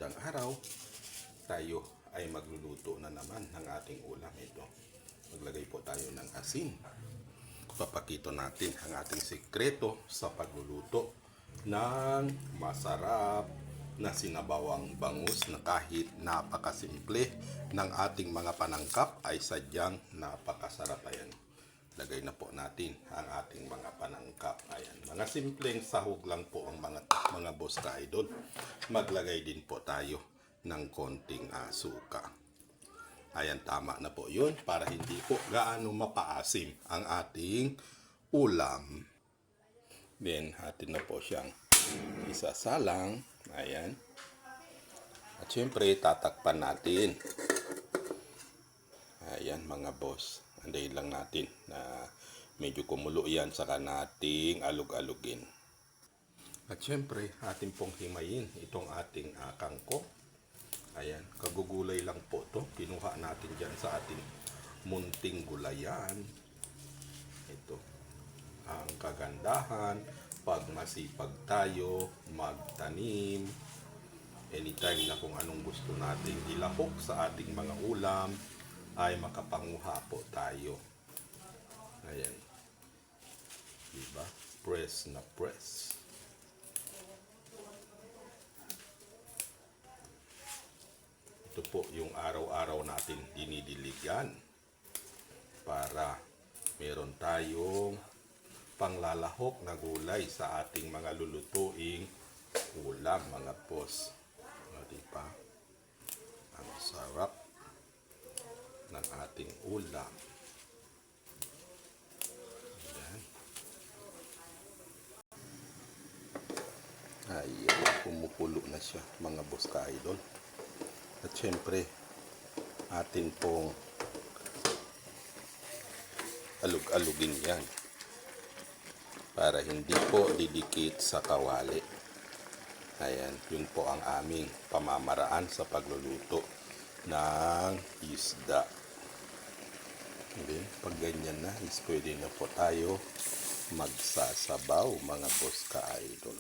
magandang araw. Tayo ay magluluto na naman ng ating ulam. Ito, maglagay po tayo ng asin. Papakita natin ang ating sekreto sa pagluluto ng masarap na sinabawang bangus na kahit napakasimple ng ating mga panangkap ay sadyang napakasarap. Ayan, lagay na po natin ang ating mga panangkap. Ayan, mga simpleng sahog lang po ang mga boss ka-idol. Maglagay din po tayo ng konting suka. Ayan, tama na po yun para hindi po gaano mapaasim ang ating ulam. Then, atin na po siyang isasalang. Ayan. At syempre, tatakpan natin. Ayan, mga boss. Andayin lang natin na medyo kumulo yan, saka nating alug-alugin. At syempre, atin pong himayin itong ating kangkong. Ayan, kagugulay lang po to. Kinuha natin dyan sa ating munting gulayan. Ito, ang kagandahan pag masipag tayo magtanim. Anytime na kung anong gusto nating ilahok sa ating mga ulam, ay makapanguha po tayo. Ayan. Diba? Press na press. Ito po yung araw-araw natin dinidiligan para meron tayong panglalahok na gulay sa ating mga lulutuing ulam, mga boss. Diba? Ang sarap ng ating ulam. Ayan. Ayan, kumukulo na siya, mga boss ka-idol. At syempre, atin pong alug-alugin yan para hindi po didikit sa kawali. Ayan, yun po ang aming pamamaraan sa pagluluto ng isda. Okay, pag ganyan na, is pwede na po tayo magsasabaw, mga boss ka-idol.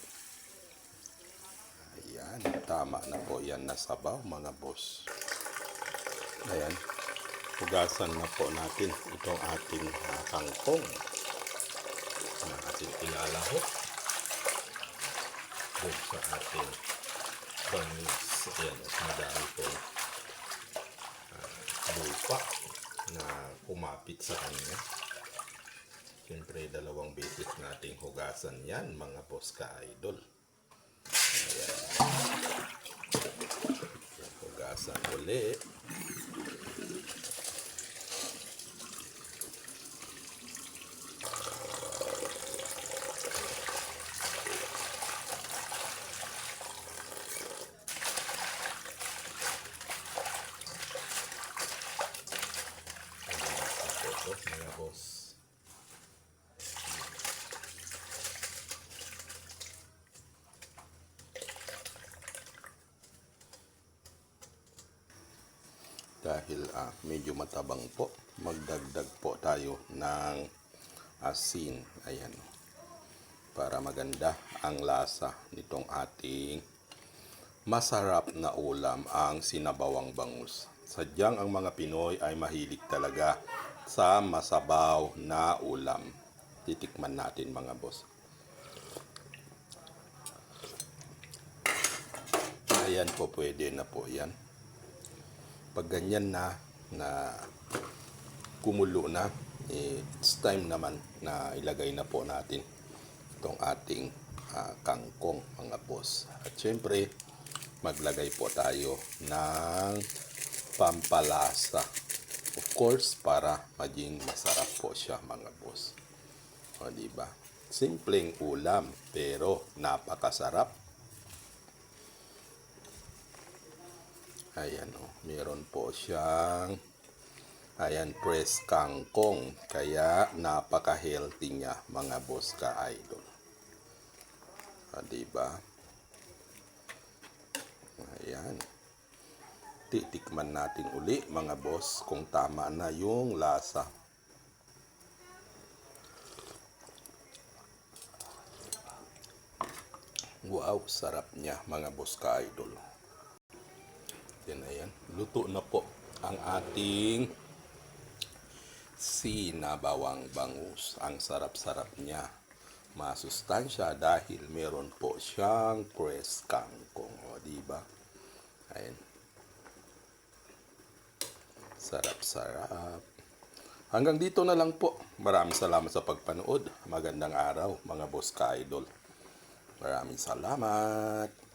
Ayan, tama na po yan na sabaw, mga boss. Ayan, hugasan na po natin itong ating kangkong na ating ilalahok doon sa ating bangus. Ayan, at madami pong lupa na kumapit sa kanya. Siyempre, 2 beses nating hugasan yan, mga boss ka-idol. Ayan. Hugasan ulit. Mga boss. Dahil medyo matabang po, magdagdag po tayo ng asin. Ayan, para maganda ang lasa nitong ating masarap na ulam, ang sinabawang bangus. Sadyang ang mga Pinoy ay mahilig talaga sa masabaw na ulam. Titikman natin, mga boss. Ayan po, pwede na po yan. Pag ganyan na kumulo na, it's time naman na ilagay na po natin itong ating kangkong, mga boss. At syempre, maglagay po tayo ng pampalasa. Of course, para maging masarap po siya, mga boss. O, diba? Simpleng ulam, pero napakasarap. Ayan, meron po siyang, ayan, press kangkong. Kaya napaka-healthy niya, mga boss ka-idol. O, diba? Ayan. Titikman natin uli, mga boss, kung tama na yung lasa. Wow, sarap niya, mga boss ka-idol. luto na po ang ating sinabawang bangus. Ang sarap-sarap niya. Masustansya dahil meron po siyang press kangkong. O, diba? Ayan. Sarap-sarap. Hanggang dito na lang po. Maraming salamat sa pagpanood. Magandang araw, mga boss ka idol. Maraming salamat.